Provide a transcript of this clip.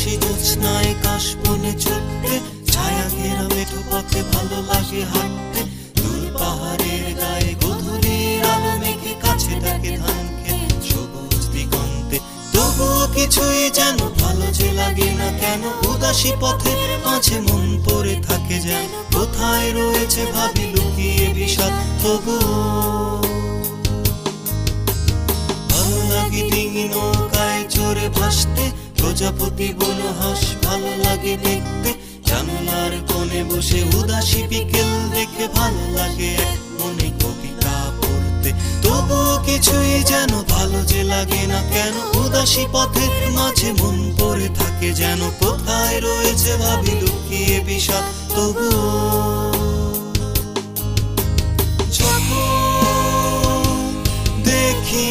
হাসি জোৎস্নায় কাশবনে ছুটতে, ছায়া ঘেরা মেঠো পথে ভালো লাগে হাঁটতে। দূর পাহাড়ের গায়ে গধূলির আলো মেঘে কাছে ডাকে ধান খেত সবুজ দিগন্তে। তবুও কিছুই যেন ভালো যে লাগে না কেন, উদাসী পথের মাঝে মন পড়ে থাকে যেন। কোথায় রয়েছে ভাবি লুকিয়ে বিষাদ, তবুও ভালো লাগে ডিঙি নৌকায় চড়ে ভাসতে। প্রজাপতি বনহাঁস ভালো লাগে দেখতে, জানলার কোণে বসে উদাসী বিকেল দেখে ভালো লাগে এক মনে কবিতা পড়তে। তবুও কিছুই যেন ভালো যে লাগে না কেন, উদাসী পথের মাঝে মন পড়ে থাকে যেন। কোথায় রয়েছে ভাবি লুকিয়ে বিষাদ, তবুও যখন দেখি